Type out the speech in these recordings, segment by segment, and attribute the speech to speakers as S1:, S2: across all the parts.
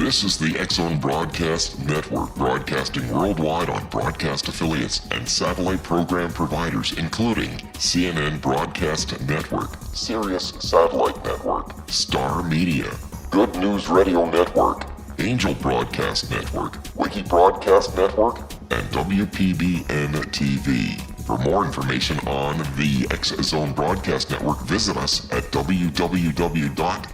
S1: This is the X-Zone Broadcast Network, broadcasting worldwide on broadcast affiliates and satellite program providers, including CNN Broadcast Network, Sirius Satellite Network, Star Media, Good News Radio Network, Angel Broadcast Network, Wiki Broadcast Network, and WPBN TV. For more information on the X-Zone Broadcast Network, visit us at www.xzbn.net.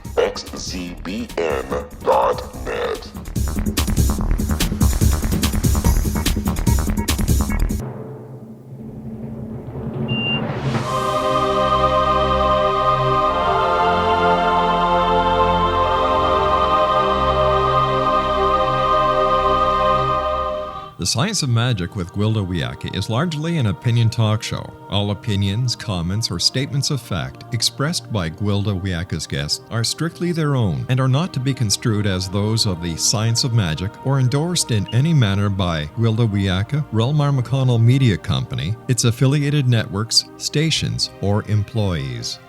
S2: The Science of Magic with Gwilda Wiyaka is largely an opinion talk show. All opinions, comments, or statements of fact expressed by Gwilda Wiyaka's guests are strictly their own and are not to be construed as those of the Science of Magic or endorsed in any manner by Gwilda Wiyaka, Relmar McConnell Media Company, its affiliated networks, stations, or employees.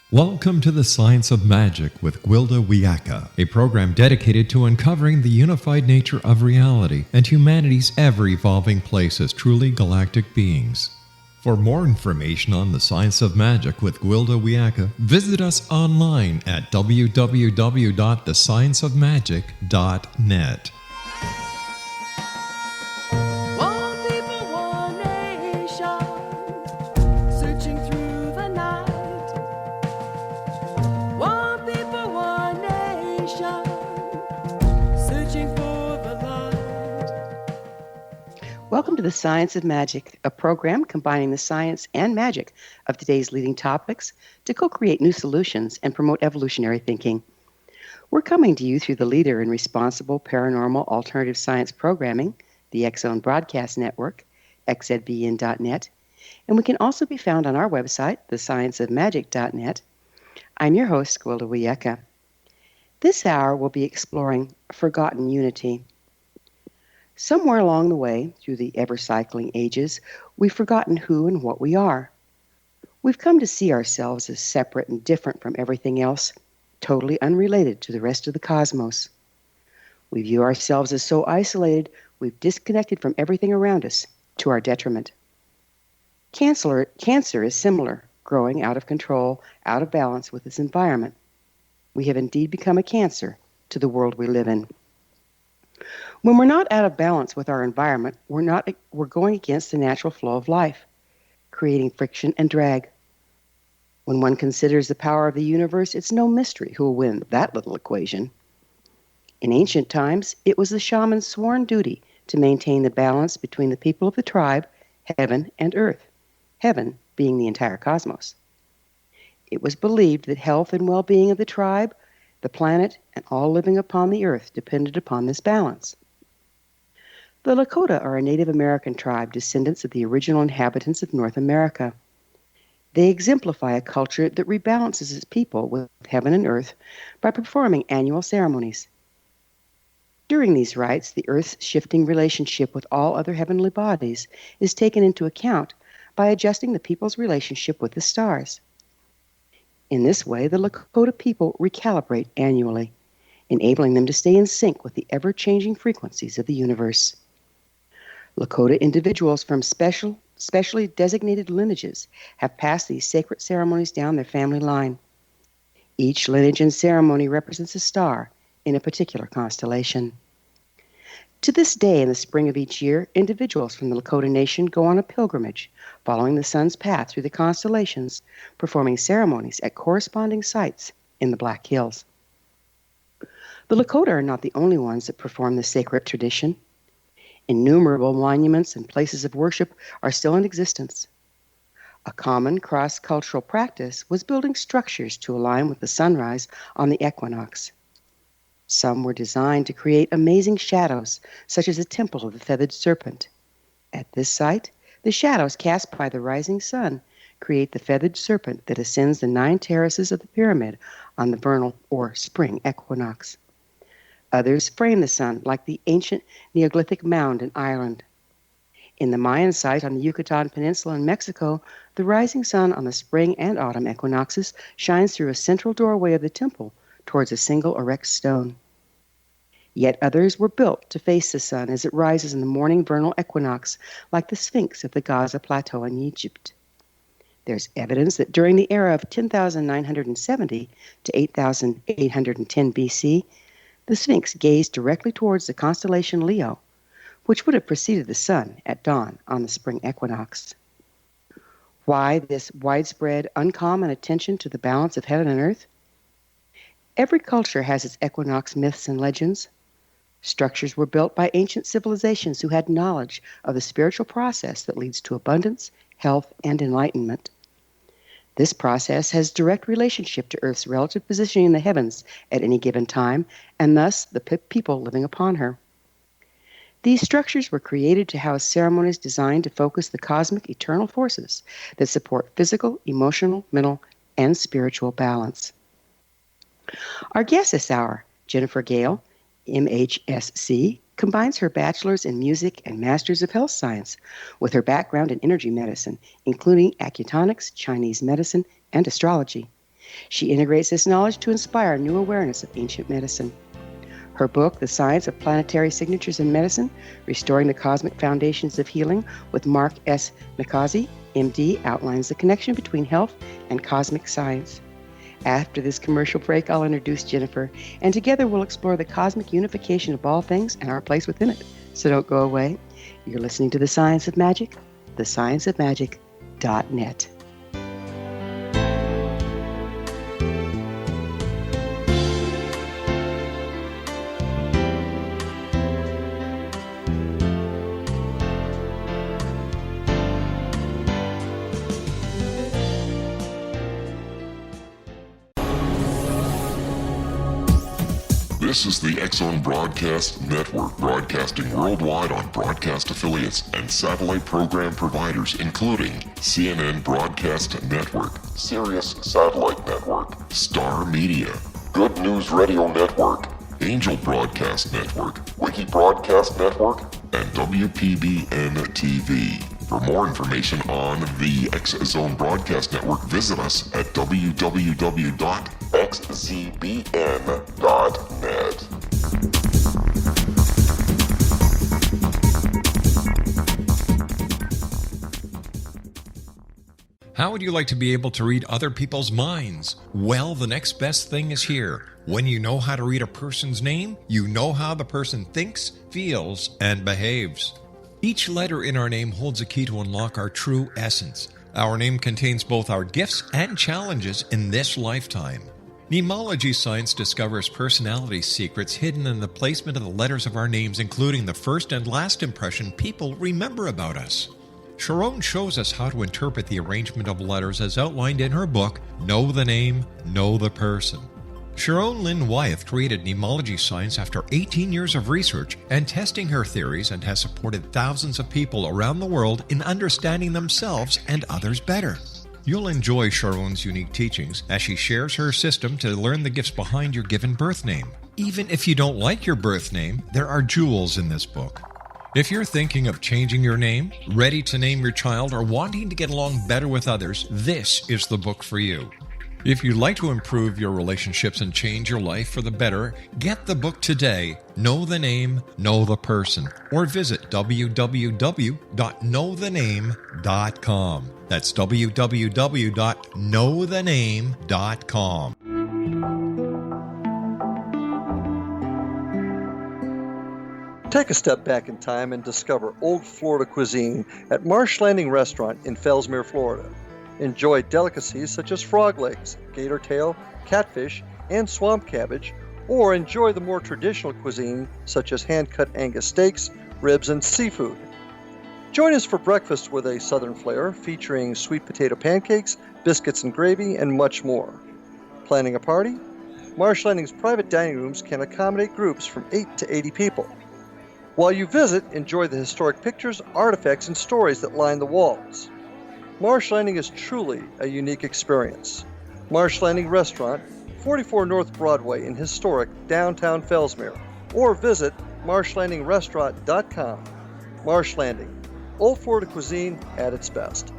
S2: Welcome to the Science of Magic with Gwilda Wiyaka, a program dedicated to uncovering the unified nature of reality and humanity's ever-evolving place as truly galactic beings. For more information on the Science of Magic with Gwilda Wiyaka, visit us online at www.thescienceofmagic.net.
S3: Welcome to the Science of Magic, a program combining the science and magic of today's leading topics to co-create new solutions and promote evolutionary thinking. We're coming to you through the leader in responsible paranormal alternative science programming, the X-Zone Broadcast Network, xzbn.net, and we can also be found on our website, thescienceofmagic.net. I'm your host, Gwilda Wiyaka. This hour we'll be exploring forgotten unity. Somewhere along the way, through the ever-cycling ages, we've forgotten who and what we are. We've come to see ourselves as separate and different from everything else, totally unrelated to the rest of the cosmos. We view ourselves as so isolated, we've disconnected from everything around us, to our detriment. Cancer is similar, growing out of control, out of balance with its environment. We have indeed become a cancer to the world we live in. When we're not out of balance with our environment, we're going against the natural flow of life, creating friction and drag. When one considers the power of the universe, it's no mystery who will win that little equation. In ancient times, it was the shaman's sworn duty to maintain the balance between the people of the tribe, heaven and earth, heaven being the entire cosmos. It was believed that health and well-being of the tribe, the planet, and all living upon the earth depended upon this balance. The Lakota are a Native American tribe, descendants of the original inhabitants of North America. They exemplify a culture that rebalances its people with heaven and earth by performing annual ceremonies. During these rites, the earth's shifting relationship with all other heavenly bodies is taken into account by adjusting the people's relationship with the stars. In this way, the Lakota people recalibrate annually, enabling them to stay in sync with the ever-changing frequencies of the universe. Lakota individuals from specially designated lineages have passed these sacred ceremonies down their family line. Each lineage and ceremony represents a star in a particular constellation. To this day, in the spring of each year, individuals from the Lakota Nation go on a pilgrimage, following the sun's path through the constellations, performing ceremonies at corresponding sites in the Black Hills. The Lakota are not the only ones that perform this sacred tradition. Innumerable monuments and places of worship are still in existence. A common cross-cultural practice was building structures to align with the sunrise on the equinox. Some were designed to create amazing shadows, such as the Temple of the Feathered Serpent. At this site, the shadows cast by the rising sun create the feathered serpent that ascends the 9 terraces of the pyramid on the vernal or spring equinox. Others frame the sun like the ancient Neolithic mound in Ireland. In the Mayan site on the Yucatan Peninsula in Mexico, the rising sun on the spring and autumn equinoxes shines through a central doorway of the temple towards a single erect stone. Yet others were built to face the sun as it rises in the morning vernal equinox, like the Sphinx of the Gaza Plateau in Egypt. There's evidence that during the era of 10,970 to 8,810 BC, the Sphinx gazed directly towards the constellation Leo, which would have preceded the sun at dawn on the spring equinox. Why this widespread, uncommon attention to the balance of heaven and earth? Every culture has its equinox myths and legends. Structures were built by ancient civilizations who had knowledge of the spiritual process that leads to abundance, health, and enlightenment. This process has direct relationship to Earth's relative positioning in the heavens at any given time, and thus the people living upon her. These structures were created to house ceremonies designed to focus the cosmic eternal forces that support physical, emotional, mental, and spiritual balance. Our guest this hour, Jennifer Gehl, MHSc, combines her bachelor's in music and master's of health science with her background in energy medicine, including acutonics, Chinese medicine, and astrology. She integrates this knowledge to inspire new awareness of ancient medicine. Her book, The Science of Planetary Signatures in Medicine, Restoring the Cosmic Foundations of Healing with Marc S. Micozzi, MD, outlines the connection between health and cosmic science. After this commercial break, I'll introduce Jennifer, and together we'll explore the cosmic unification of all things and our place within it. So don't go away. You're listening to The Science of Magic, thescienceofmagic.net.
S1: This is the X-Zone Broadcast Network, broadcasting worldwide on broadcast affiliates and satellite program providers, including CNN Broadcast Network, Sirius Satellite Network, Star Media, Good News Radio Network, Angel Broadcast Network, Wiki Broadcast Network, and WPBN TV. For more information on the X-Zone Broadcast Network, visit us at www.xzbn.net.
S2: How would you like to be able to read other people's minds? Well, the next best thing is here. When you know how to read a person's name, you know how the person thinks, feels, and behaves. Each letter in our name holds a key to unlock our true essence. Our name contains both our gifts and challenges in this lifetime. Mnemology science discovers personality secrets hidden in the placement of the letters of our names, including the first and last impression people remember about us. Sharon shows us how to interpret the arrangement of letters as outlined in her book, Know the Name, Know the Person. Sharon Lynn Wyeth created mnemology science after 18 years of research and testing her theories, and has supported thousands of people around the world in understanding themselves and others better. You'll enjoy Sharon's unique teachings as she shares her system to learn the gifts behind your given birth name. Even if you don't like your birth name, there are jewels in this book. If you're thinking of changing your name, ready to name your child, or wanting to get along better with others, this is the book for you. If you'd like to improve your relationships and change your life for the better, get the book today, Know the Name, Know the Person, or visit www.knowthename.com. That's www.knowthename.com.
S4: Take a step back in time and discover old Florida cuisine at Marsh Landing Restaurant in Fellsmere, Florida. Enjoy delicacies such as frog legs, gator tail, catfish, and swamp cabbage, or enjoy the more traditional cuisine such as hand-cut Angus steaks, ribs, and seafood. Join us for breakfast with a southern flair featuring sweet potato pancakes, biscuits and gravy, and much more. Planning a party? Marsh Landing's private dining rooms can accommodate groups from 8 to 80 people. While you visit, enjoy the historic pictures, artifacts, and stories that line the walls. Marsh Landing is truly a unique experience. Marsh Landing Restaurant, 44 North Broadway in historic downtown Fellsmere, or visit marshlandingrestaurant.com. Marsh Landing, Old Florida cuisine at its best.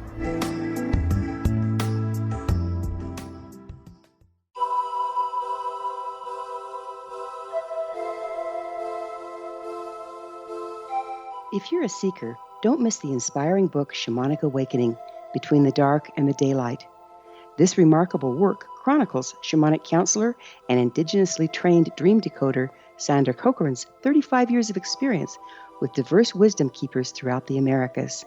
S3: If you're a seeker, don't miss the inspiring book Shamanic Awakening, Between the Dark and the Daylight. This remarkable work chronicles shamanic counselor and indigenously trained dream decoder Sandra Cochran's 35 years of experience with diverse wisdom keepers throughout the Americas.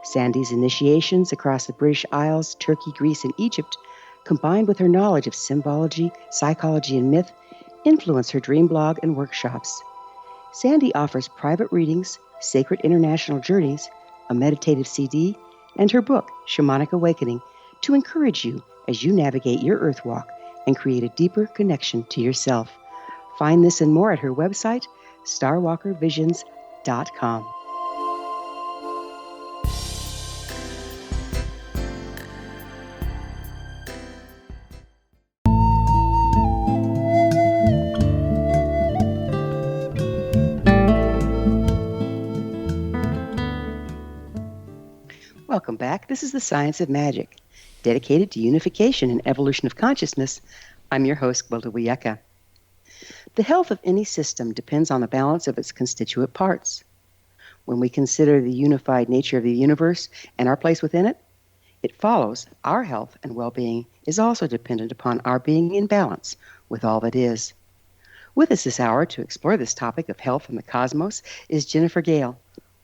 S3: Sandy's initiations across the British Isles, Turkey, Greece, and Egypt, combined with her knowledge of symbology, psychology, and myth, influence her dream blog and workshops. Sandy offers private readings, sacred international journeys, a meditative CD, and her book, Shamanic Awakening, to encourage you as you navigate your earth walk and create a deeper connection to yourself. Find this and more at her website, starwalkervisions.com. Welcome back. This is the Science of Magic, dedicated to unification and evolution of consciousness. I'm your host, Gwilda Wiyaka. The health of any system depends on the balance of its constituent parts. When we consider the unified nature of the universe and our place within it, it follows our health and well-being is also dependent upon our being in balance with all that is. With us this hour to explore this topic of health and the cosmos is Jennifer Gehl,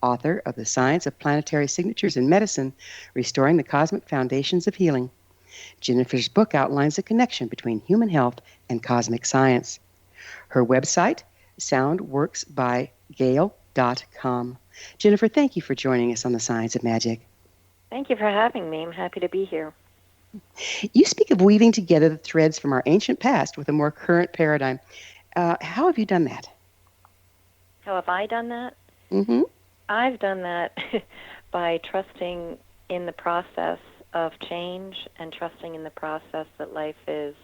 S3: author of The Science of Planetary Signatures in Medicine, Restoring the Cosmic Foundations of Healing. Jennifer's book outlines the connection between human health and cosmic science. Her website, soundworksbygehl.com. Jennifer, thank you for joining us on The Science of Magic.
S5: Thank you for having me. I'm happy to be here.
S3: You speak of weaving together the threads from our ancient past with a more current paradigm. How have you done that?
S5: How have I done that?
S3: Mm-hmm.
S5: I've done that by trusting in the process of change and trusting in the process that life is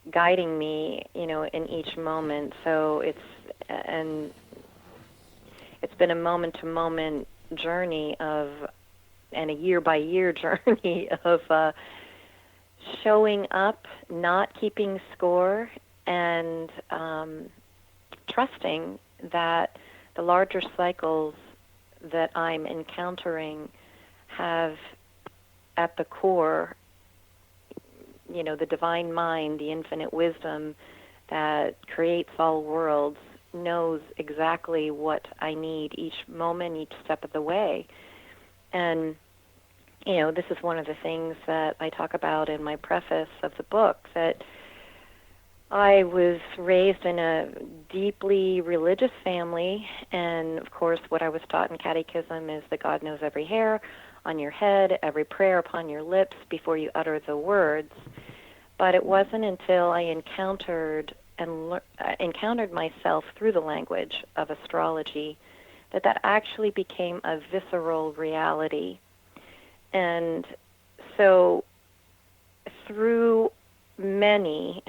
S5: guiding me, in each moment. So it's been a moment-to-moment journey and a year-by-year journey of showing up, not keeping score, and trusting that the larger cycles that I'm encountering have at the core, the divine mind, the infinite wisdom that creates all worlds, knows exactly what I need each moment, each step of the way. And, this is one of the things that I talk about in my preface of the book, that I was raised in a deeply religious family, and of course what I was taught in catechism is that God knows every hair on your head, every prayer upon your lips before you utter the words. But it wasn't until I encountered myself through the language of astrology that actually became a visceral reality. And so through many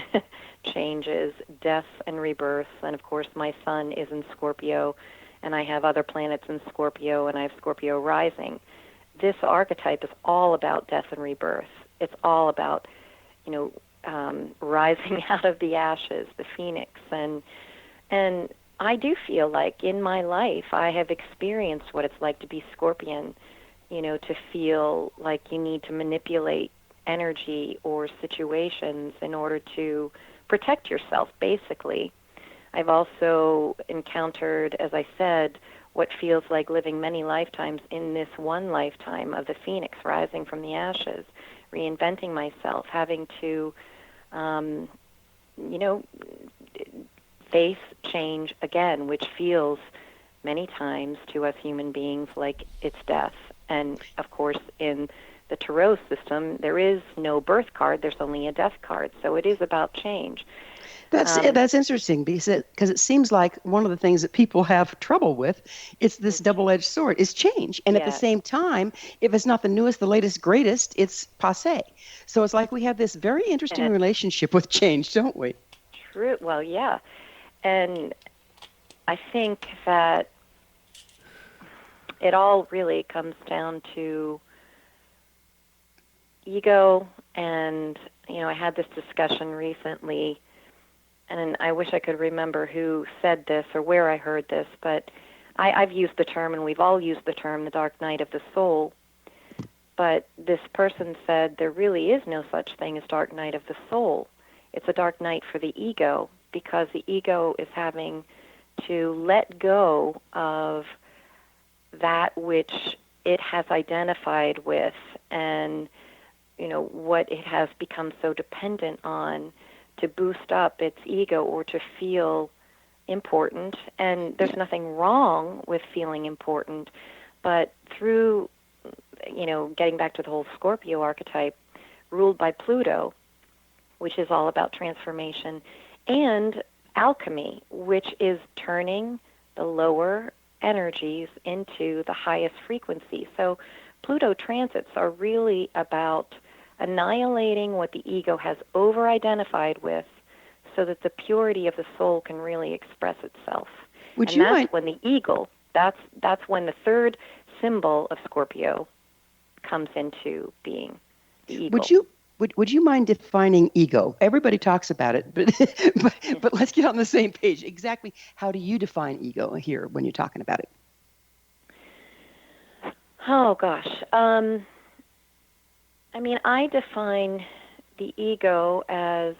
S5: changes, death and rebirth, and of course my sun is in Scorpio, and I have other planets in Scorpio, and I have Scorpio rising. This archetype is all about death and rebirth. It's all about, rising out of the ashes, the phoenix, and I do feel like in my life I have experienced what it's like to be Scorpion, to feel like you need to manipulate energy or situations in order to protect yourself, basically. I've also encountered, as I said, what feels like living many lifetimes in this one lifetime of the phoenix rising from the ashes, reinventing myself, having to, face change again, which feels many times to us human beings like it's death. And, of course, in the tarot system, there is no birth card, there's only a death card. So it is about change.
S3: That's interesting because it seems like one of the things that people have trouble with, it's this double-edged sword, is change. And at the same time, if it's not the newest, the latest, greatest, it's passé. So it's like we have this very interesting relationship with change, don't we?
S5: True. Well, yeah. And I think that it all really comes down to ego. And, I had this discussion recently, and I wish I could remember who said this or where I heard this, but I've used the term, and we've all used the term, the dark night of the soul. But this person said there really is no such thing as dark night of the soul. It's a dark night for the ego, because the ego is having to let go of that which it has identified with, and what it has become so dependent on to boost up its ego or to feel important. And there's nothing wrong with feeling important, but through getting back to the whole Scorpio archetype, ruled by Pluto, which is all about transformation, and alchemy, which is turning the lower energies into the highest frequency. So Pluto transits are really about annihilating what the ego has over-identified with, so that the purity of the soul can really express itself. When the eagle, that's when the third symbol of Scorpio comes into being, the eagle.
S3: Would you mind defining ego? Everybody talks about it, but let's get on the same page. Exactly how do you define ego here when you're talking about it?
S5: Oh, gosh. I define the ego as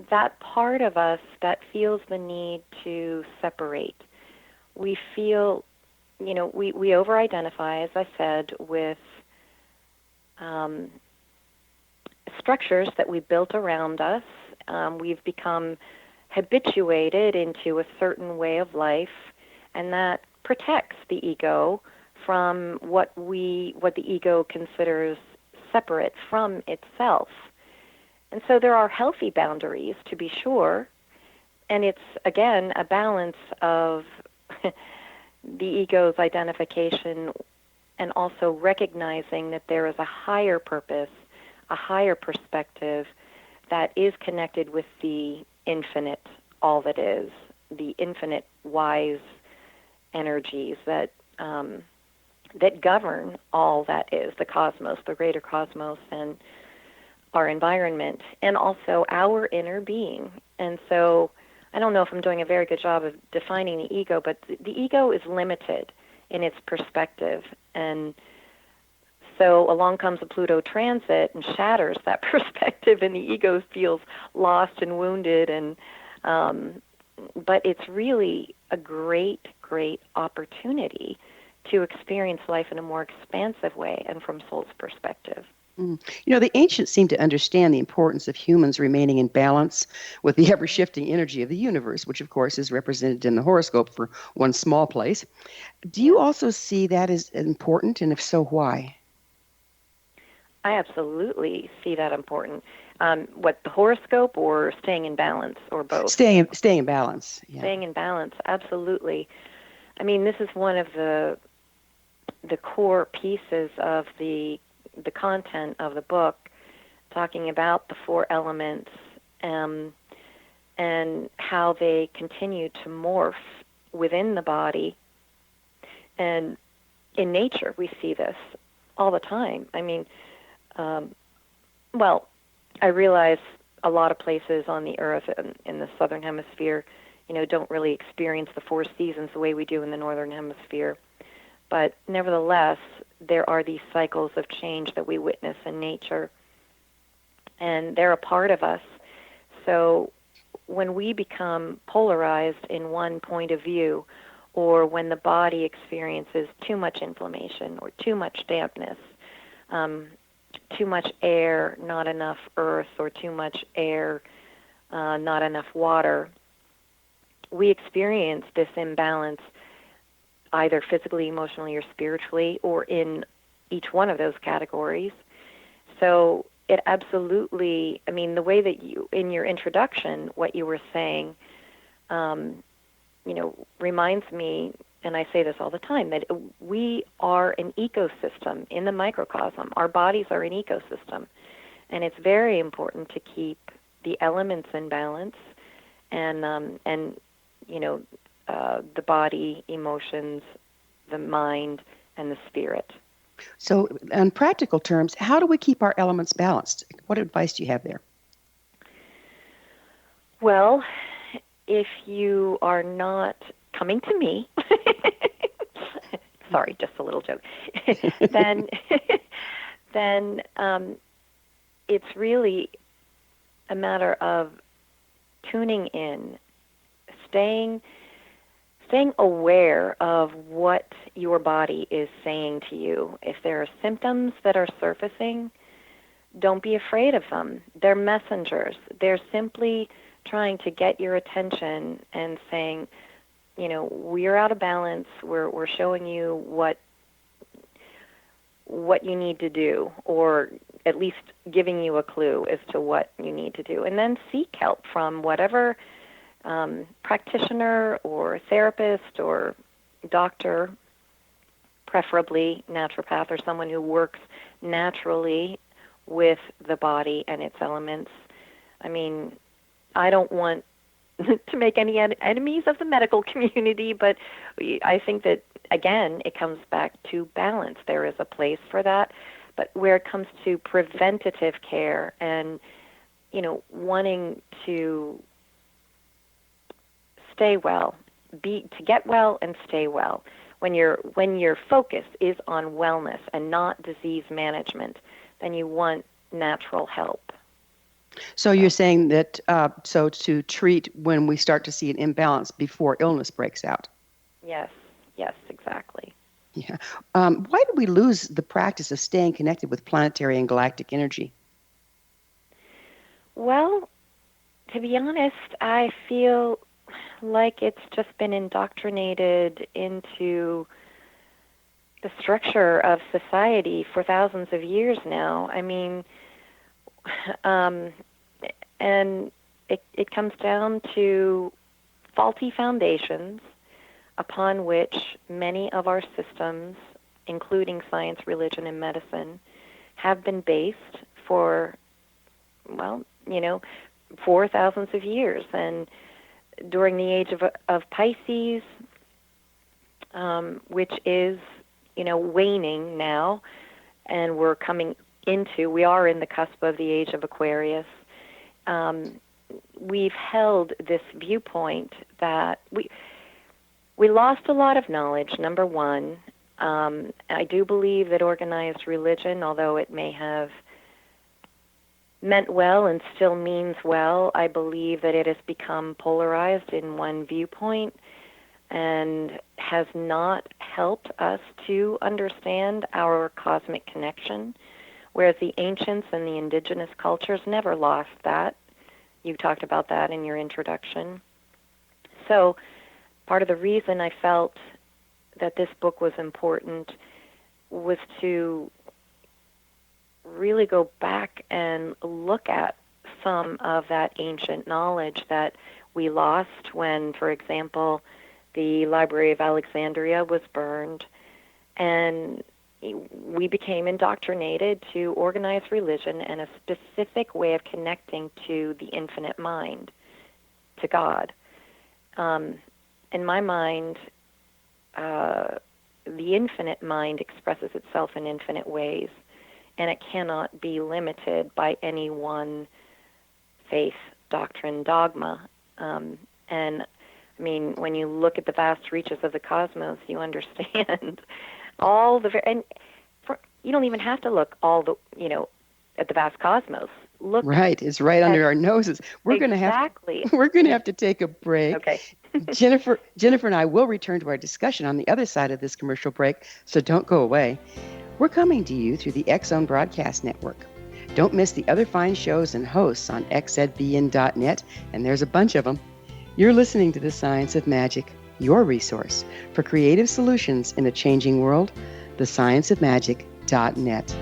S5: that part of us that feels the need to separate. We feel, we over-identify, as I said, with structures that we built around us. We've become habituated into a certain way of life, and that protects the ego from what the ego considers separate from itself. And so there are healthy boundaries, to be sure, and it's, again, a balance of the ego's identification and also recognizing that there is a higher purpose, a higher perspective that is connected with the infinite, all that is, the infinite wise energies that govern all that is, the cosmos, the greater cosmos, and our environment, and also our inner being. And so I don't know if I'm doing a very good job of defining the ego, but the ego is limited in its perspective. And so along comes a Pluto transit and shatters that perspective, and the ego feels lost and wounded. And but it's really a great, great opportunity to experience life in a more expansive way and from soul's perspective.
S3: The ancients seem to understand the importance of humans remaining in balance with the ever-shifting energy of the universe, which, of course, is represented in the horoscope for one small place. Do you also see that as important, and if so, why?
S5: I absolutely see that important. What, the horoscope or staying in balance, or both?
S3: Staying in balance. Yeah.
S5: Staying in balance, absolutely. This is one of the core pieces of the content of the book, talking about the four elements and how they continue to morph within the body. And in nature, we see this all the time. I realize a lot of places on the earth in the southern hemisphere, don't really experience the four seasons the way we do in the northern hemisphere. But nevertheless, there are these cycles of change that we witness in nature, and they're a part of us. So when we become polarized in one point of view, or when the body experiences too much inflammation or too much dampness, too much air, not enough earth, or too much air, not enough water, we experience this imbalance either physically, emotionally, or spiritually, or in each one of those categories. So it absolutely, the way that you, in your introduction, what you were saying, reminds me, and I say this all the time, that we are an ecosystem in the microcosm. Our bodies are an ecosystem, and it's very important to keep the elements in balance, and the body, emotions, the mind, and the spirit.
S3: So, in practical terms, how do we keep our elements balanced? What advice do you have there?
S5: Well, if you are not coming to me, sorry, just a little joke, then it's really a matter of tuning in, staying aware of what your body is saying to you. If there are symptoms that are surfacing, don't be afraid of them. They're messengers. They're simply trying to get your attention and saying, we're out of balance. We're showing you what you need to do, or at least giving you a clue as to what you need to do. And then seek help from whatever practitioner or therapist or doctor, preferably naturopath or someone who works naturally with the body and its elements. I mean, I don't want to make any enemies of the medical community, but I think that, again, it comes back to balance. There is a place for that, but where it comes to preventative care and, wanting to stay well, to get well and stay well, when your focus is on wellness and not disease management, then you want natural help.
S3: So you're saying that so to treat when we start to see an imbalance before illness breaks out?
S5: Yes, exactly.
S3: Yeah. Why do we lose the practice of staying connected with planetary and galactic energy?
S5: Well, to be honest, I feel like it's just been indoctrinated into the structure of society for thousands of years now. I mean, and it comes down to faulty foundations upon which many of our systems, including science, religion, and medicine, have been based for, for thousands of years. And during the age of Pisces, which is, waning now, and we are in the cusp of the age of Aquarius, we've held this viewpoint that we lost a lot of knowledge, number one. I do believe that organized religion, although it may have meant well and still means well, I believe that it has become polarized in one viewpoint and has not helped us to understand our cosmic connection, whereas the ancients and the indigenous cultures never lost that. You talked about that in your introduction. So part of the reason I felt that this book was important was to really go back and look at some of that ancient knowledge that we lost when, for example, the Library of Alexandria was burned, and we became indoctrinated to organized religion and a specific way of connecting to the infinite mind, to God. In my mind, the infinite mind expresses itself in infinite ways, and it cannot be limited by any one faith, doctrine, dogma. And I mean, when you look at the vast reaches of the cosmos, you understand you don't even have to look at the vast cosmos. Look,
S3: right, it's right under our noses. We're going to have to take a break.
S5: Okay.
S3: Jennifer and I will return to our discussion on the other side of this commercial break, so don't go away. We're coming to you through the X-Zone Broadcast Network. Don't miss the other fine shows and hosts on xzbn.net, and there's a bunch of them. You're listening to The Science of Magic, your resource for creative solutions in a changing world, thescienceofmagic.net.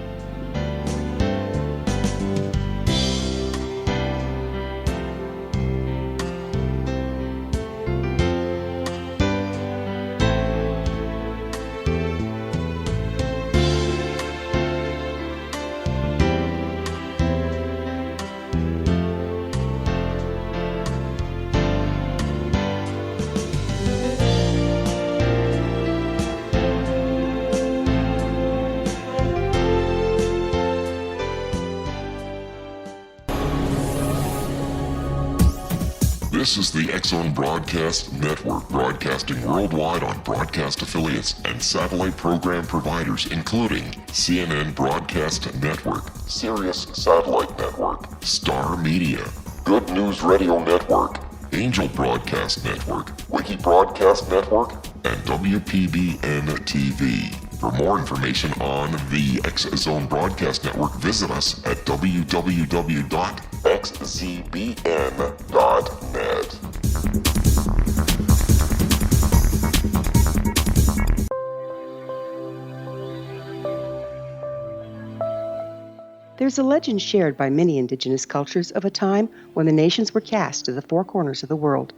S1: This is the X-Zone Broadcast Network, broadcasting worldwide on broadcast affiliates and satellite program providers, including CNN Broadcast Network, Sirius Satellite Network, Star Media, Good News Radio Network, Angel Broadcast Network, Wiki Broadcast Network, and WPBN TV. For more information on the X-Zone Broadcast Network, visit us at www.xzbn.net.
S3: There's a legend shared by many indigenous cultures of a time when the nations were cast to the four corners of the world.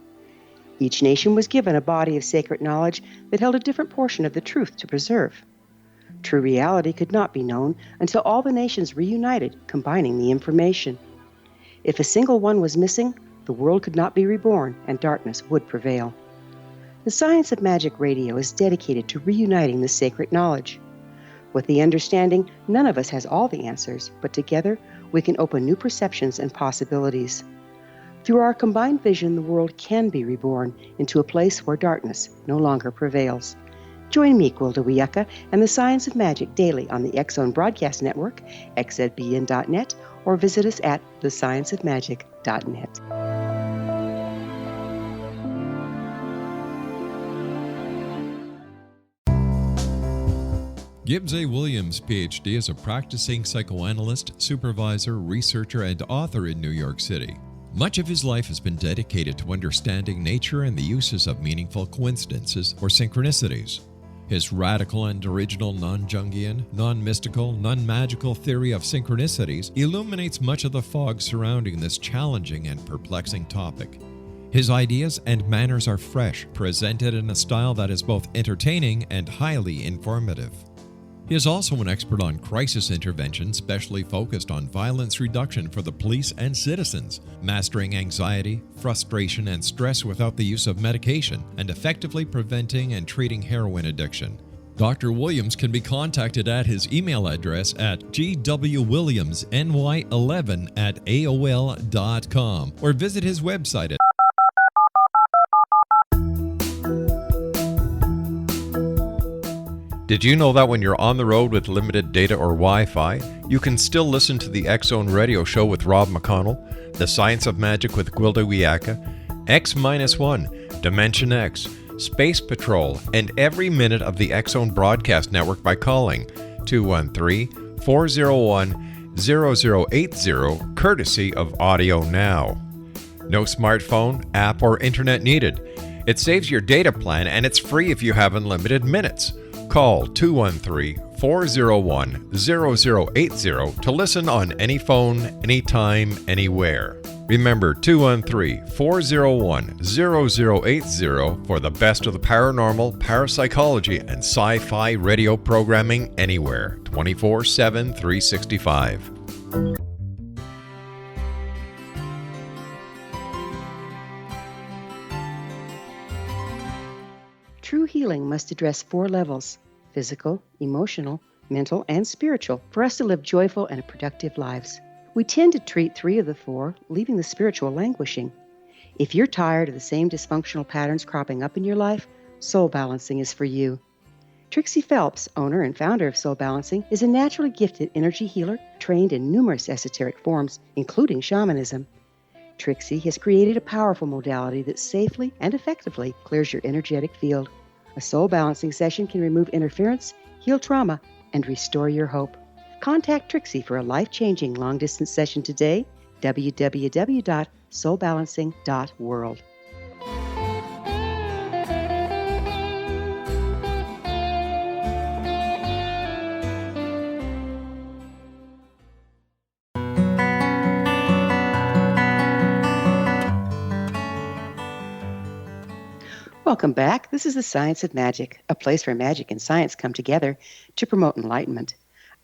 S3: Each nation was given a body of sacred knowledge that held a different portion of the truth to preserve. True reality could not be known until all the nations reunited, combining the information. If a single one was missing, the world could not be reborn and darkness would prevail. The Science of Magic Radio is dedicated to reuniting the sacred knowledge. With the understanding, none of us has all the answers, but together we can open new perceptions and possibilities. Through our combined vision, the world can be reborn into a place where darkness no longer prevails. Join me, Gwilda Wiyaka, and the Science of Magic daily on the X-Zone Broadcast Network, xzbn.net, or visit us at thescienceofmagic.net.
S2: Gibbs A. Williams, Ph.D., is a practicing psychoanalyst, supervisor, researcher, and author in New York City. Much of his life has been dedicated to understanding nature and the uses of meaningful coincidences or synchronicities. His radical and original non-Jungian, non-mystical, non-magical theory of synchronicities illuminates much of the fog surrounding this challenging and perplexing topic. His ideas and manners are fresh, presented in a style that is both entertaining and highly informative. He is also an expert on crisis intervention, specially focused on violence reduction for the police and citizens, mastering anxiety, frustration, and stress without the use of medication, and effectively preventing and treating heroin addiction. Dr. Williams can be contacted at his email address at gwwilliamsny11@aol.com or visit his website at Did you know that when you're on the road with limited data or Wi-Fi, you can still listen to the X-Zone Radio Show with Rob McConnell, The Science of Magic with Gwilda Wiyaka, X-1, Dimension X, Space Patrol, and every minute of the X-Zone Broadcast Network by calling 213-401-0080, courtesy of Audio Now. No smartphone, app, or internet needed. It saves your data plan and it's free if you have unlimited minutes. Call 213-401-0080 to listen on any phone, anytime, anywhere. Remember 213-401-0080 for the best of the paranormal, parapsychology, and sci-fi radio programming anywhere, 24/7, 365.
S3: True healing must address 4 levels: physical, emotional, mental, and spiritual, for us to live joyful and productive lives. We tend to treat 3 of the 4, leaving the spiritual languishing. If you're tired of the same dysfunctional patterns cropping up in your life, Soul Balancing is for you. Trixie Phelps, owner and founder of Soul Balancing, is a naturally gifted energy healer trained in numerous esoteric forms, including shamanism. Trixie has created a powerful modality that safely and effectively clears your energetic field. A soul balancing session can remove interference, heal trauma, and restore your hope. Contact Trixie for a life-changing long-distance session today, www.soulbalancing.world. Welcome back. This is the Science of Magic, a place where magic and science come together to promote enlightenment.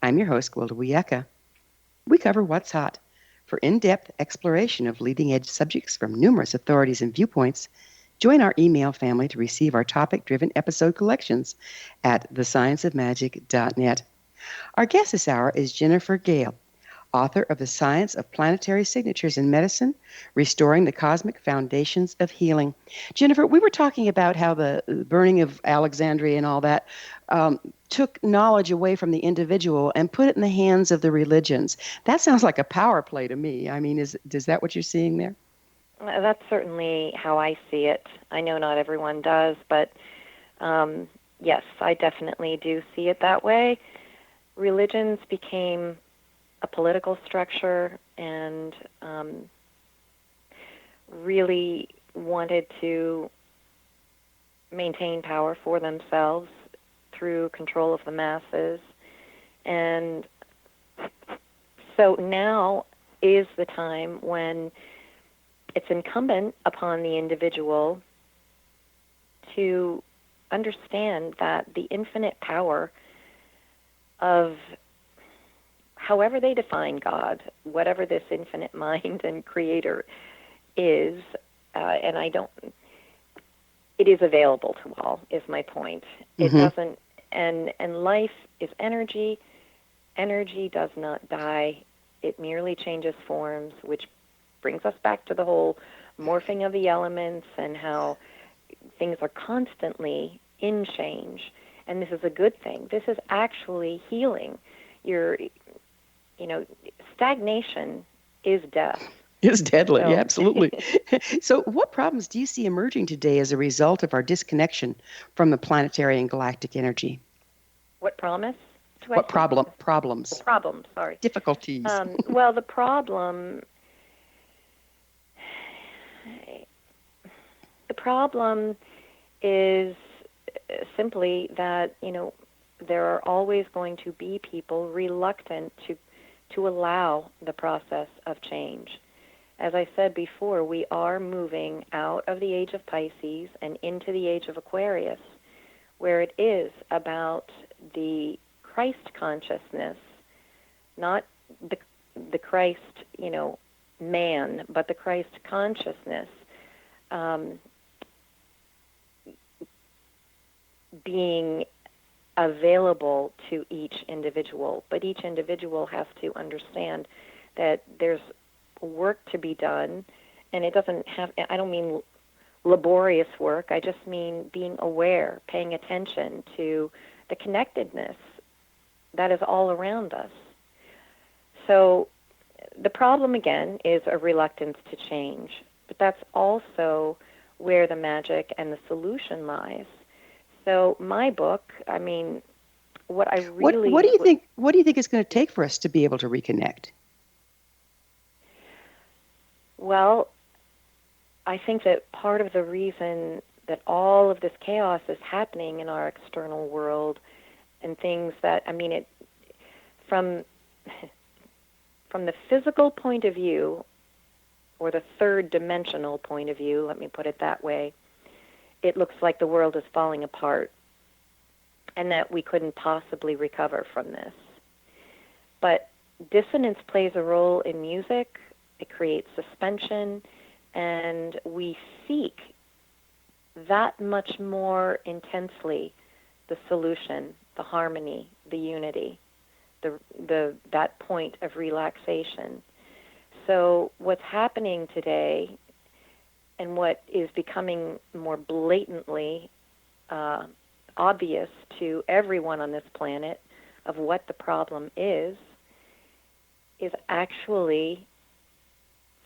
S3: I'm your host, Gwilda Wiyaka. We cover what's hot. For in-depth exploration of leading-edge subjects from numerous authorities and viewpoints, join our email family to receive our topic-driven episode collections at thescienceofmagic.net. Our guest this hour is Jennifer Gehl, author of The Science of Planetary Signatures in Medicine, Restoring the Cosmic Foundations of Healing. Jennifer, we were talking about how the burning of Alexandria and all that took knowledge away from the individual and put it in the hands of the religions. That sounds like a power play to me. I mean, is that what you're seeing there?
S5: That's certainly how I see it. I know not everyone does, but yes, I definitely do see it that way. Religions became a political structure and really wanted to maintain power for themselves through control of the masses. And so now is the time when it's incumbent upon the individual to understand that the infinite power of however they define God, whatever this infinite mind and creator is, it is available to all, is my point. It doesn't, and life is energy. Energy does not die. It merely changes forms, which brings us back to the whole morphing of the elements and how things are constantly in change. And this is a good thing. This is actually healing. Stagnation is death.
S3: It's deadly,
S5: So.
S3: yeah, absolutely. So what problems do you see emerging today as a result of our disconnection from the planetary and galactic energy?
S5: What promise?
S3: Problems?
S5: Problem, sorry.
S3: Difficulties.
S5: Well, the problem is simply that, there are always going to be people reluctant to allow the process of change. As I said before, we are moving out of the age of Pisces and into the age of Aquarius, where it is about the Christ consciousness, not the Christ, man, but the Christ consciousness being available to each individual. But each individual has to understand that there's work to be done, and it doesn't have, I don't mean laborious work, I just mean being aware, paying attention to the connectedness that is all around us. So the problem, again, is a reluctance to change, but that's also where the magic and the solution lies. So my book, I mean, what do you think it's going to take for us to be able to reconnect? Well, I think that part of the reason that all of this chaos is happening in our external world and things that, from the physical point of view, or the third dimensional point of view, let me put it that way, it looks like the world is falling apart and that we couldn't possibly recover from this. But dissonance plays a role in music. It creates suspension, and we seek that much more intensely the solution, the harmony, the unity, that point of relaxation. So what's happening today, and what is becoming more blatantly obvious to everyone on this planet of what the problem is actually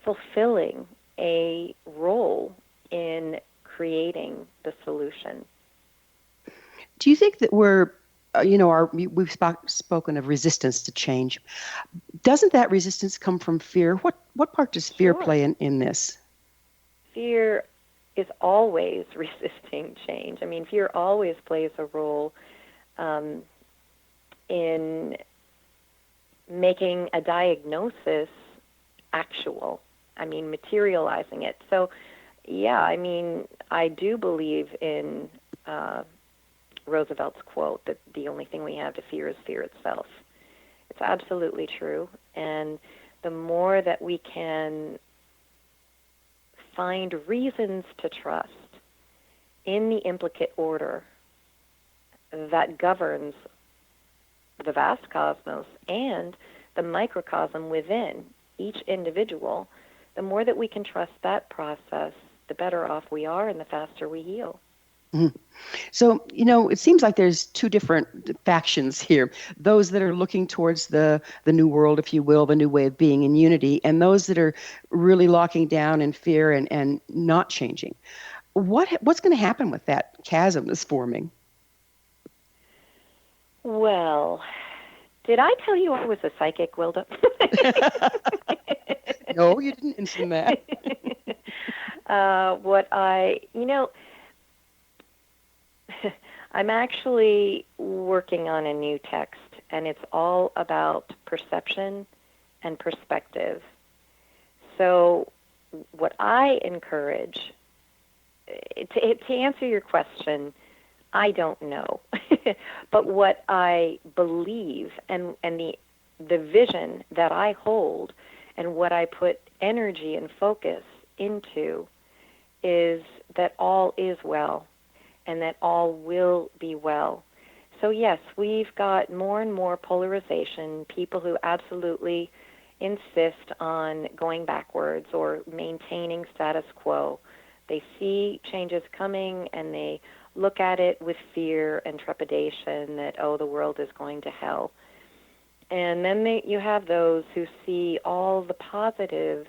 S5: fulfilling a role in creating the solution.
S3: Do you think that we've spoken of resistance to change. Doesn't that resistance come from fear? What part does fear play in this?
S5: Fear is always resisting change. Fear always plays a role in making a diagnosis actual. Materializing it. So, yeah, I do believe in Roosevelt's quote that the only thing we have to fear is fear itself. It's absolutely true. And the more that we can find reasons to trust in the implicate order that governs the vast cosmos and the microcosm within each individual, the more that we can trust that process, the better off we are and the faster we heal.
S3: Mhm. So, it seems like there's two different factions here. Those that are looking towards the new world, if you will, the new way of being in unity, and those that are really locking down in fear and not changing. What's going to happen with that chasm that's forming?
S5: Well, did I tell you I was a psychic, Gwilda?
S3: No, you didn't mention that.
S5: I'm actually working on a new text, and it's all about perception and perspective. So what I encourage, to answer your question, I don't know. But what I believe and the vision that I hold and what I put energy and focus into is that all is well and that all will be well. So yes, we've got more and more polarization, people who absolutely insist on going backwards or maintaining status quo. They see changes coming and they look at it with fear and trepidation that, oh, the world is going to hell. And then you have those who see all the positive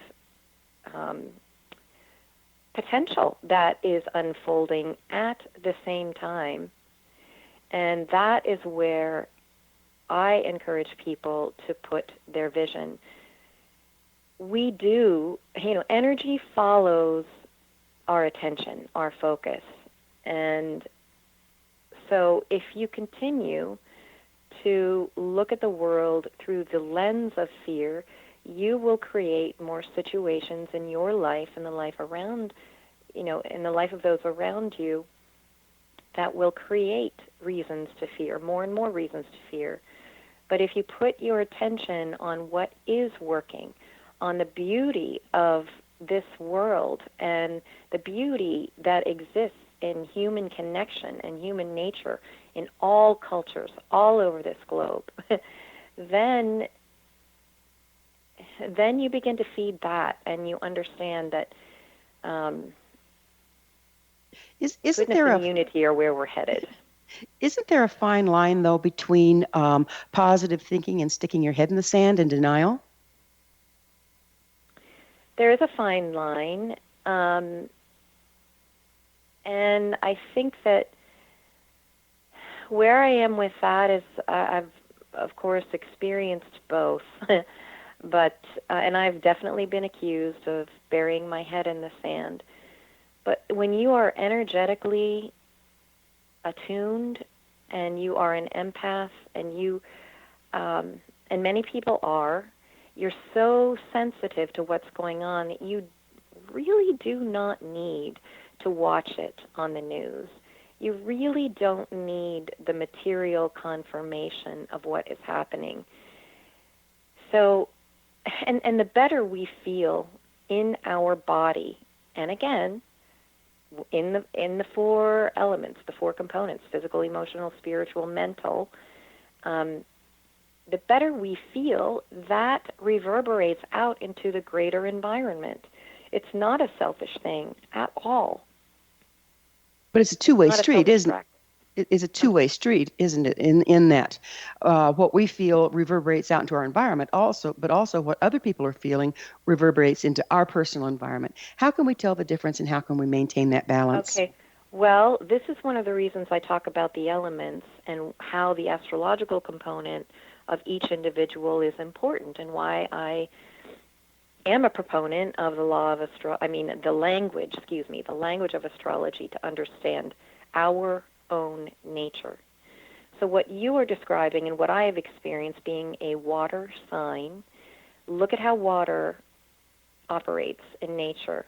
S5: potential that is unfolding at the same time. And that is where I encourage people to put their vision. We do, energy follows our attention, our focus. And so if you continue to look at the world through the lens of fear, you will create more situations in your life and the life around, in the life of those around you that will create reasons to fear, more and more reasons to fear. But if you put your attention on what is working, on the beauty of this world and the beauty that exists in human connection and human nature in all cultures, all over this globe, then you begin to feed that and you understand that
S3: Isn't there
S5: and unity are where we're headed.
S3: Isn't there a fine line, though, between positive thinking and sticking your head in the sand and denial?
S5: There is a fine line, and I think that where I am with that is I've, of course, experienced both, but and I've definitely been accused of burying my head in the sand. But when you are energetically attuned and you are an empath and you and many people are, you're so sensitive to what's going on that you really do not need to watch it on the news. You really don't need the material confirmation of what is happening. So, and the better we feel in our body, and again, in the four elements, the four components, physical, emotional, spiritual, mental, the better we feel, that reverberates out into the greater environment. It's not a selfish thing at all.
S3: But it's a two-way street, isn't it? It's a two-way street, isn't it? In that, what we feel reverberates out into our environment, but also what other people are feeling reverberates into our personal environment. How can we tell the difference, and how can we maintain that balance?
S5: Okay. Well, this is one of the reasons I talk about the elements and how the astrological component of each individual is important, and why I am a proponent of the law of the language of astrology to understand our own nature. So what you are describing and what I have experienced being a water sign, look at how water operates in nature.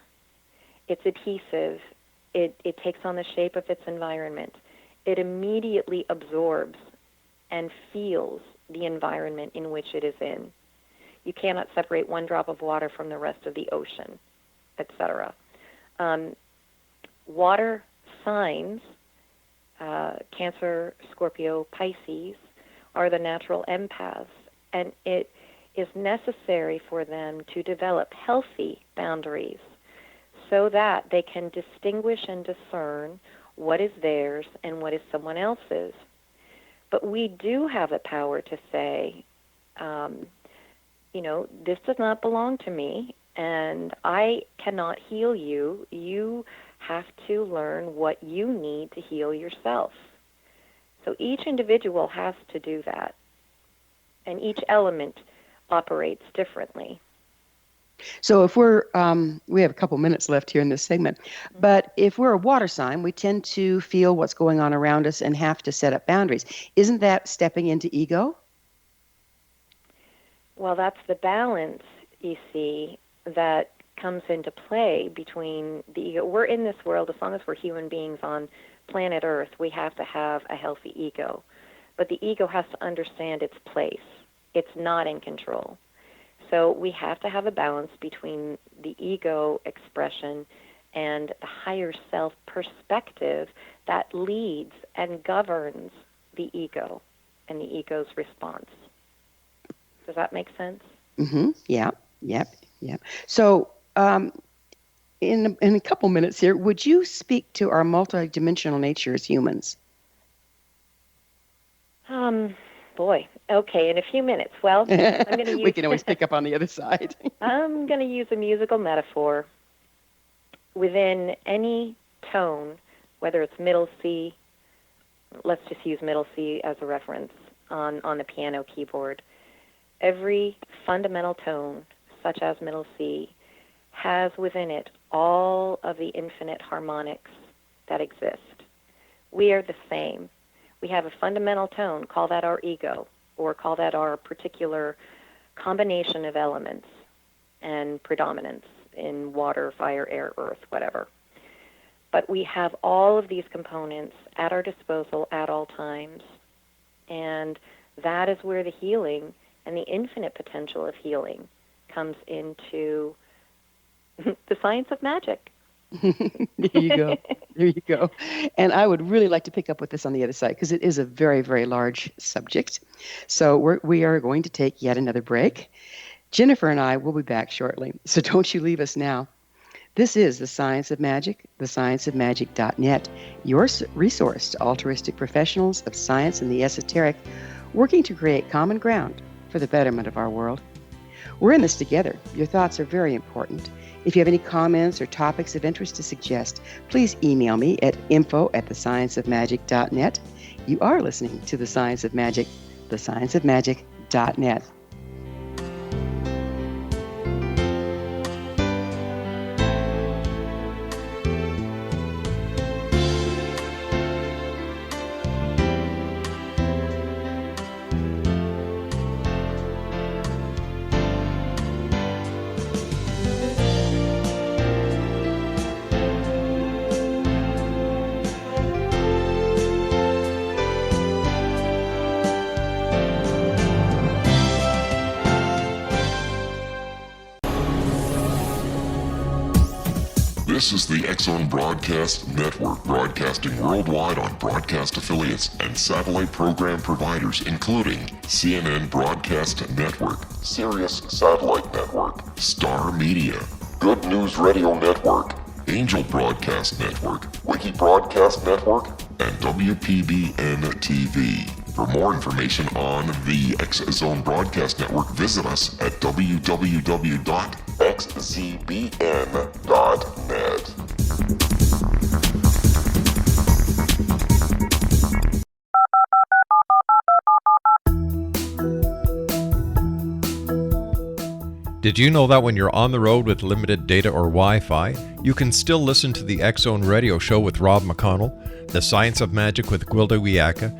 S5: It's adhesive. It takes on the shape of its environment. It immediately absorbs and feels the environment in which it is in. You cannot separate one drop of water from the rest of the ocean, etc. Water signs, Cancer, Scorpio, Pisces, are the natural empaths, and it is necessary for them to develop healthy boundaries so that they can distinguish and discern what is theirs and what is someone else's. But we do have the power to say, this does not belong to me, and I cannot heal you. You have to learn what you need to heal yourself. So each individual has to do that, and each element operates differently.
S3: So if we have a couple minutes left here in this segment, but if we're a water sign, we tend to feel what's going on around us and have to set up boundaries. Isn't that stepping into ego?
S5: Well, that's the balance, you see, that comes into play between the ego. We're in this world, as long as we're human beings on planet Earth, we have to have a healthy ego. But the ego has to understand its place. It's not in control. So we have to have a balance between the ego expression and the higher self perspective that leads and governs the ego and the ego's response. Does that make sense?
S3: Mm-hmm. Yeah. So in a couple minutes here, would you speak to our multidimensional nature as humans?
S5: Boy. Okay, in a few minutes. Well, I'm going to use...
S3: We can always pick up on the other side.
S5: I'm going to use a musical metaphor. Within any tone, whether it's middle C, let's just use middle C as a reference on the piano keyboard, every fundamental tone, such as middle C, has within it all of the infinite harmonics that exist. We are the same. We have a fundamental tone, call that our ego, or call that our particular combination of elements and predominance in water, fire, air, earth, whatever. But we have all of these components at our disposal at all times, and that is where the healing and the infinite potential of healing comes into the science of magic.
S3: There you go. And I would really like to pick up with this on the other side because it is a very, very large subject. So we are going to take yet another break. Jennifer and I will be back shortly, so don't you leave us now. This is The Science of Magic, thescienceofmagic.net, your resource to altruistic professionals of science and the esoteric, working to create common ground for the betterment of our world. We're in this together. Your thoughts are very important. If you have any comments or topics of interest to suggest, please email me at info@thescienceofmagic.net. You are listening to The Science of Magic, thescienceofmagic.net.
S1: This is the X-Zone Broadcast Network, broadcasting worldwide on broadcast affiliates and satellite program providers, including CNN Broadcast Network, Sirius Satellite Network, Star Media, Good News Radio Network, Angel Broadcast Network, Wiki Broadcast Network, and WPBN TV. For more information on the X-Zone Broadcast Network, visit us at www.xzbn.net.
S2: Did you know that when you're on the road with limited data or Wi-Fi, you can still listen to the X-Zone Radio Show with Rob McConnell, The Science of Magic with Gwilda Wiyaka,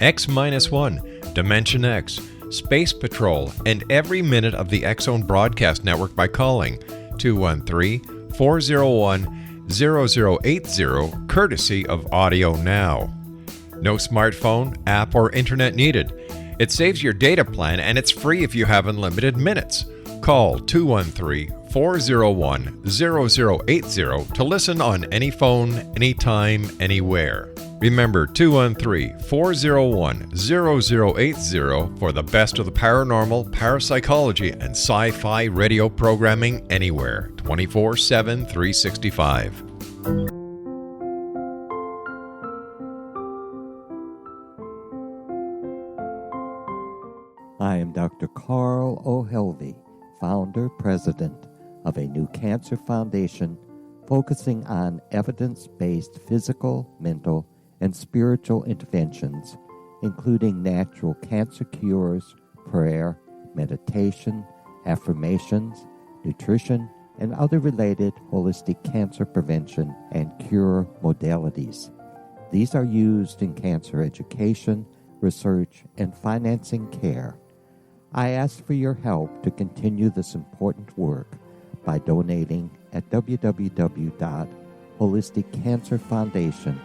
S2: X-1, Dimension X, Space Patrol, and every minute of the X-Zone Broadcast Network by calling 213-401-0080, courtesy of Audio Now. No smartphone, app, or internet needed. It saves your data plan and it's free if you have unlimited minutes. Call 213-401-0080 to listen on any phone, anytime, anywhere. Remember 213-401-0080 for the best of the paranormal, parapsychology, and sci-fi radio programming anywhere, 24/7, 365.
S6: I am Dr. Carl O'Helvey, founder, president of a new cancer foundation focusing on evidence-based physical, mental, and spiritual interventions, including natural cancer cures, prayer, meditation, affirmations, nutrition, and other related holistic cancer prevention and cure modalities. These are used in cancer education, research, and financing care. I ask for your help to continue this important work by donating at www.holisticcancerfoundation.com.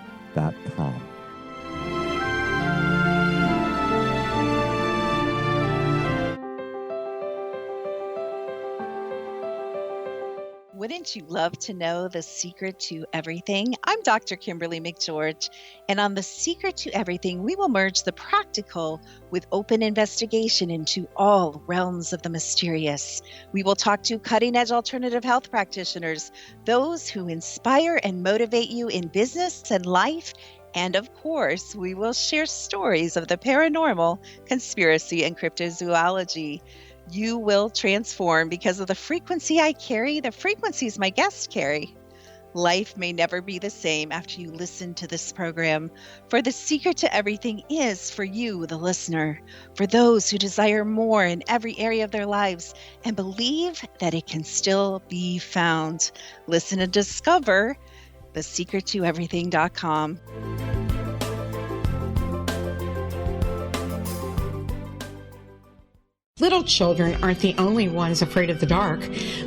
S7: Wouldn't you love to know the secret to everything? I'm Dr. Kimberly McGeorge, and on The Secret to Everything, we will merge the practical with open investigation into all realms of the mysterious. We will talk to cutting-edge alternative health practitioners, those who inspire and motivate you in business and life, and of course, we will share stories of the paranormal, conspiracy, and cryptozoology. You will transform because of the frequency I carry, the frequencies my guests carry. Life may never be the same after you listen to this program, for the secret to everything is for you, the listener, for those who desire more in every area of their lives and believe that it can still be found. Listen and discover thesecrettoeverything.com.
S8: Little children aren't the only ones afraid of the dark.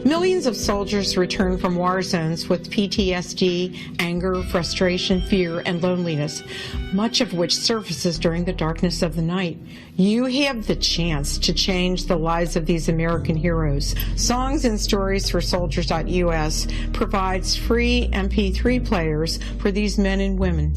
S8: Millions of soldiers return from war zones with PTSD, anger, frustration, fear, and loneliness, much of which surfaces during the darkness of the night. You have the chance to change the lives of these American heroes. Songs and Stories for Soldiers.us provides free MP3 players for these men and women.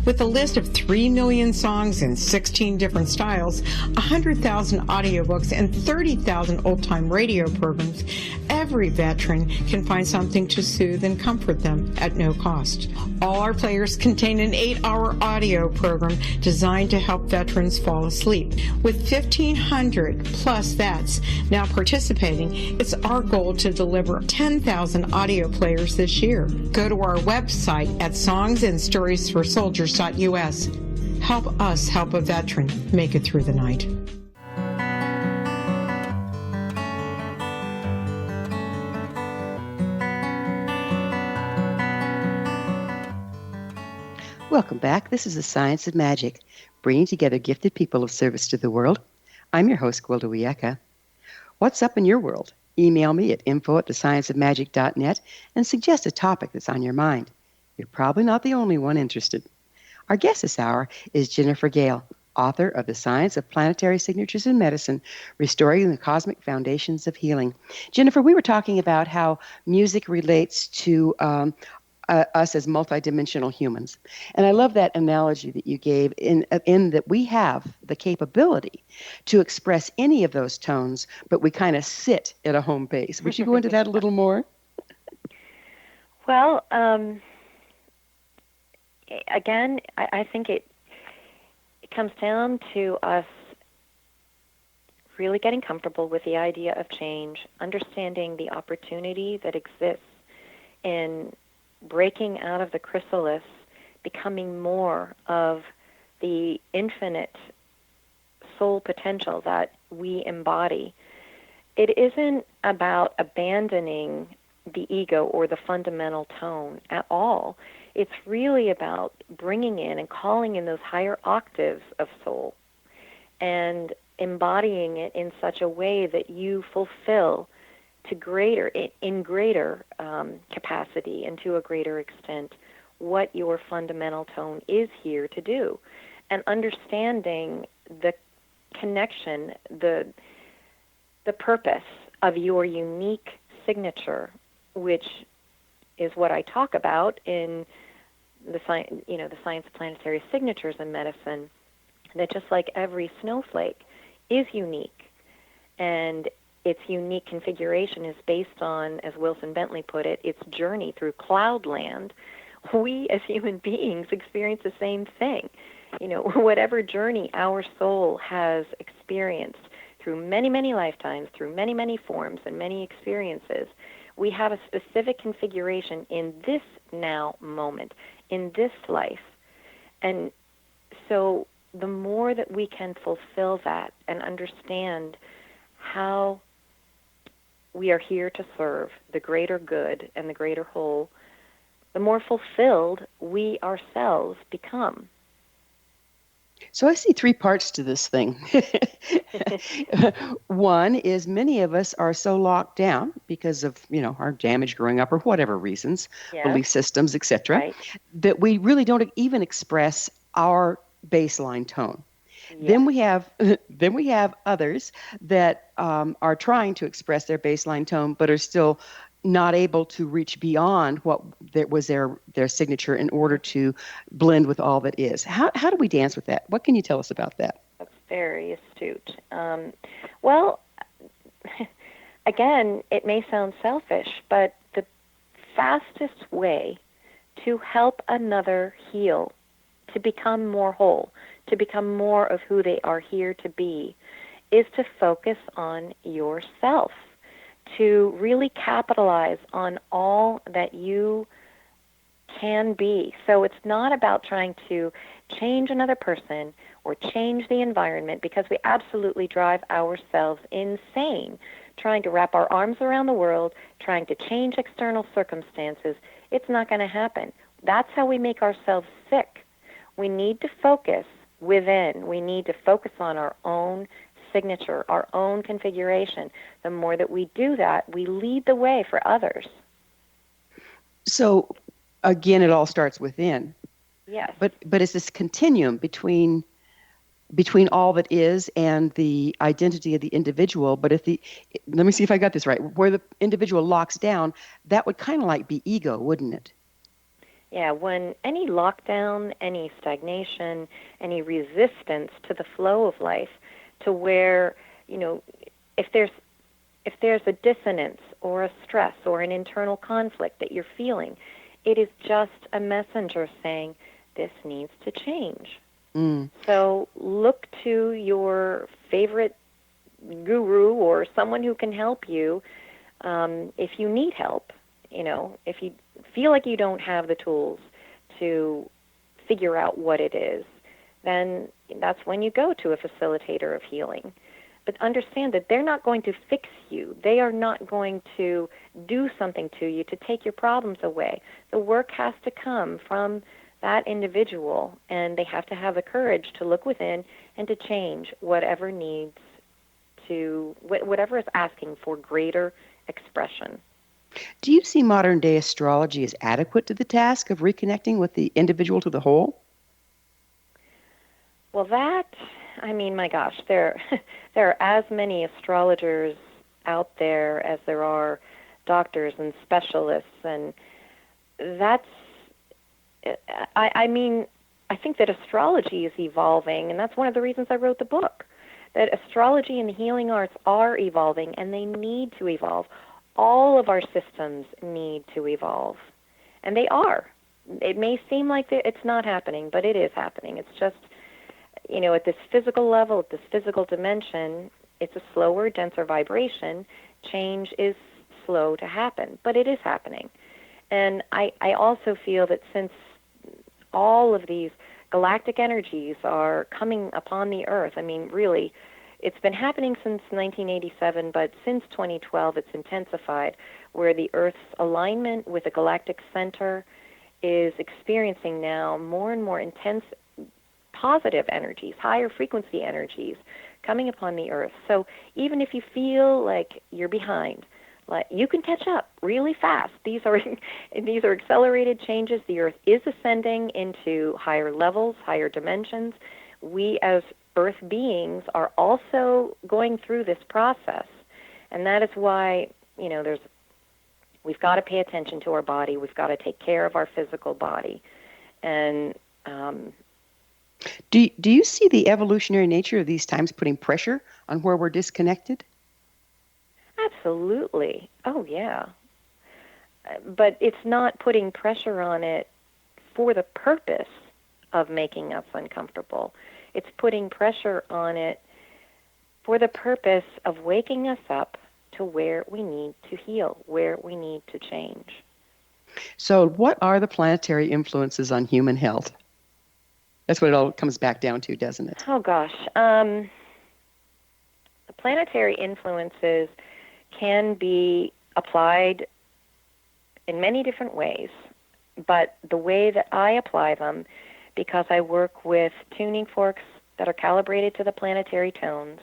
S8: With a list of 3 million songs in 16 different styles, 100,000 audiobooks, and 30,000 old-time radio programs, every veteran can find something to soothe and comfort them at no cost. All our players contain an 8-hour audio program designed to help veterans fall asleep. With 1,500 plus vets now participating, it's our goal to deliver 10,000 audio players this year. Go to our website at songsandstoriesforsoldiers.us. Help us help a veteran make it through the night.
S3: Welcome back. This is the Science of Magic, bringing together gifted people of service to the world. I'm your host, Gwilda Wiyaka. What's up in your world? Email me at info@thescienceofmagic.net and suggest a topic that's on your mind. You're probably not the only one interested. Our guest this hour is Jennifer Gehl, author of The Science of Planetary Signatures in Medicine, Restoring the Cosmic Foundations of Healing. Jennifer, we were talking about how music relates to us as multidimensional humans. And I love that analogy that you gave in that we have the capability to express any of those tones, but we kind of sit at a home base. Would you go into that a little more?
S5: Well, again, I think it comes down to us really getting comfortable with the idea of change, understanding the opportunity that exists in breaking out of the chrysalis, becoming more of the infinite soul potential that we embody. It isn't about abandoning the ego or the fundamental tone at all. It's really about bringing in and calling in those higher octaves of soul and embodying it in such a way that you fulfill to greater capacity and to a greater extent what your fundamental tone is here to do, and understanding the connection, the purpose of your unique signature, which is what I talk about in the Science of Planetary Signatures in medicine, that just like every snowflake is unique, and its unique configuration is based on, as Wilson Bentley put it, its journey through cloudland, we as human beings experience the same thing. Whatever journey our soul has experienced through many, many lifetimes, through many, many forms and many experiences, we have a specific configuration in this now moment, in this life. And so the more that we can fulfill that and understand how we are here to serve the greater good and the greater whole, the more fulfilled we ourselves become.
S3: So I see three parts to this thing. One is many of us are so locked down because of, our damage growing up or whatever reasons,
S5: Yes.
S3: belief systems, etc.,
S5: Right.
S3: that we really don't even express our baseline tone.
S5: Yes.
S3: Then we have others that are trying to express their baseline tone, but are still not able to reach beyond what was their signature in order to blend with all that is. How do we dance with that? What can you tell us about that?
S5: That's very astute. Well, again, it may sound selfish, but the fastest way to help another heal, to become more whole, to become more of who they are here to be, is to focus on yourself, to really capitalize on all that you can be. So it's not about trying to change another person or change the environment, because we absolutely drive ourselves insane trying to wrap our arms around the world, trying to change external circumstances. It's not going to happen. That's how we make ourselves sick. We need to focus within. We need to focus on our own signature, our own configuration. The more that we do that, we lead the way for others.
S3: So, again, it all starts within.
S5: Yes.
S3: But it's this continuum between all that is and the identity of the individual. But let me see if I got this right. Where the individual locks down, that would kind of like be ego, wouldn't it?
S5: Yeah, when any lockdown, any stagnation, any resistance to the flow of life, to where, if there's a dissonance or a stress or an internal conflict that you're feeling, it is just a messenger saying, this needs to change. So look to your favorite guru or someone who can help you if you need help. If you feel like you don't have the tools to figure out what it is, then that's when you go to a facilitator of healing. But understand that they're not going to fix you. They are not going to do something to you to take your problems away. The work has to come from that individual, and they have to have the courage to look within and to change whatever is asking for greater expression.
S3: Do you see modern-day astrology as adequate to the task of reconnecting with the individual to the whole?
S5: Well, my gosh, there are as many astrologers out there as there are doctors and specialists, and that's, I think that astrology is evolving, and that's one of the reasons I wrote the book, that astrology and the healing arts are evolving, and they need to evolve. All of our systems need to evolve, and they are. It may seem like it's not happening, but it is happening. It's just, at this physical level, at this physical dimension, it's a slower, denser vibration. Change is slow to happen, but it is happening. And I also feel that since all of these galactic energies are coming upon the Earth, really, it's been happening since 1987, but since 2012 it's intensified, where the Earth's alignment with the galactic center is experiencing now more and more intense positive energies, higher frequency energies coming upon the Earth. So even if you feel like you're behind, you can catch up really fast. These are accelerated changes. The Earth is ascending into higher levels, higher dimensions. We as Earth beings are also going through this process, and that is why we've got to pay attention to our body. We've got to take care of our physical body, And
S3: Do you see the evolutionary nature of these times putting pressure on where we're disconnected?
S5: absolutely. Oh, yeah. But it's not putting pressure on it for the purpose of making us uncomfortable. It's putting pressure on it for the purpose of waking us up to where we need to heal, where we need to change.
S3: So, what are the planetary influences on human health? That's what it all comes back down to, doesn't it?
S5: Oh, gosh. The planetary influences can be applied in many different ways, but the way that I apply them, because I work with tuning forks that are calibrated to the planetary tones,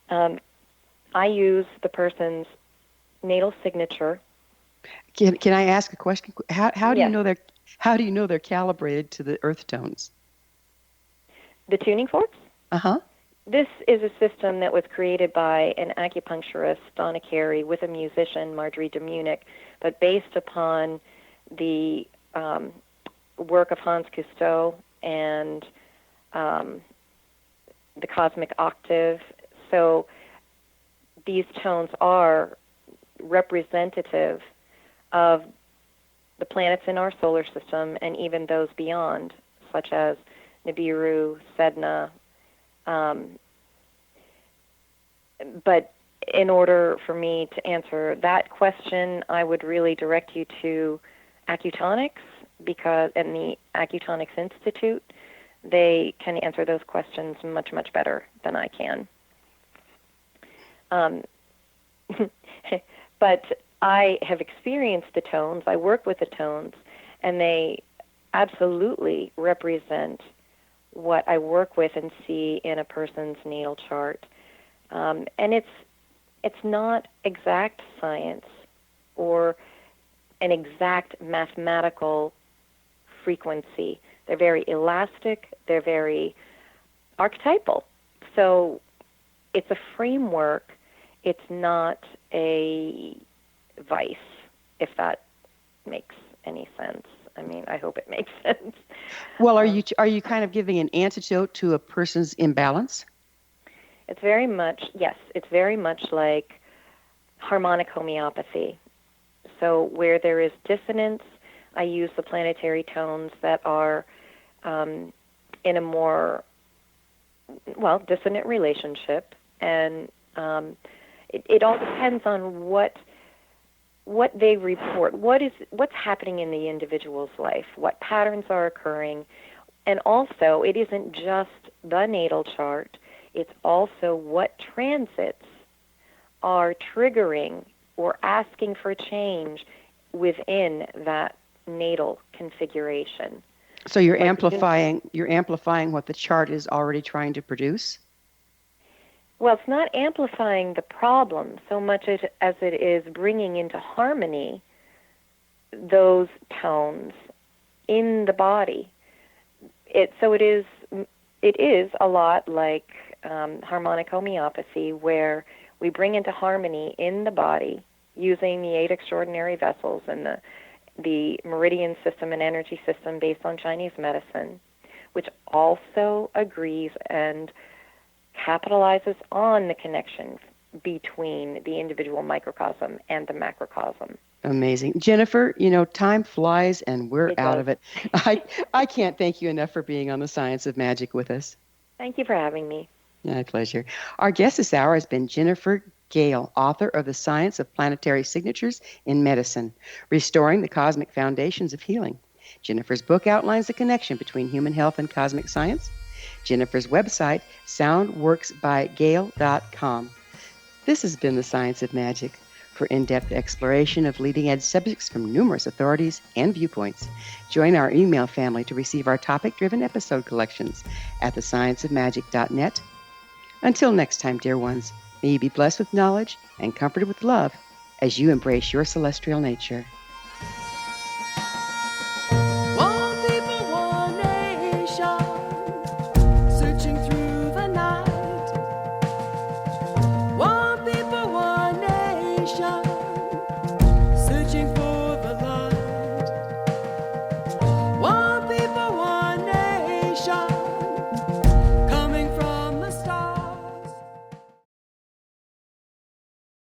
S5: I use the person's natal signature.
S3: Can I ask a question? How do
S5: Yes.
S3: you know they're calibrated to the earth tones?
S5: The tuning forks?
S3: Uh-huh.
S5: This is a system that was created by an acupuncturist, Donna Carey, with a musician, Marjorie de Munich, but based upon the work of Hans Cousteau and the cosmic octave. So these tones are representative of the planets in our solar system and even those beyond, such as Nibiru, Sedna. But in order for me to answer that question, I would really direct you to Acutonics and the Acutonics Institute. They can answer those questions much, much better than I can. But I have experienced the tones. I work with the tones, and they absolutely represent what I work with and see in a person's natal chart. And it's not exact science or an exact mathematical frequency. They're very elastic. They're very archetypal. So it's a framework. It's not a vice, if that makes any sense. I mean, I hope it makes sense.
S3: Well, are you kind of giving an antidote to a person's imbalance?
S5: It's very much like harmonic homeopathy. So where there is dissonance, I use the planetary tones that are in a more, dissonant relationship. And it all depends on what they report, what's happening in the individual's life, what patterns are occurring. And also, it isn't just the natal chart, it's also what transits are triggering or asking for change within that natal configuration.
S3: So you're amplifying what the chart is already trying to produce?
S5: Well, it's not amplifying the problem so much as it is bringing into harmony those tones in the body. It is a lot like harmonic homeopathy, where we bring into harmony in the body using the 8 extraordinary vessels and the meridian system and energy system based on Chinese medicine, which also agrees and capitalizes on the connection between the individual microcosm and the macrocosm.
S3: Amazing. Jennifer, time flies and we're out of it. I can't thank you enough for being on the Science of Magic with us.
S5: Thank you for having me.
S3: My pleasure. Our guest this hour has been Jennifer Gehl, author of The Science of Planetary Signatures in Medicine, Restoring the Cosmic Foundations of Healing. Jennifer's book outlines the connection between human health and cosmic science. Jennifer's website, soundworksbygehl.com. This has been The Science of Magic. For in-depth exploration of leading-edge subjects from numerous authorities and viewpoints, join our email family to receive our topic-driven episode collections at thescienceofmagic.net. Until next time, dear ones, may you be blessed with knowledge and comforted with love as you embrace your celestial nature.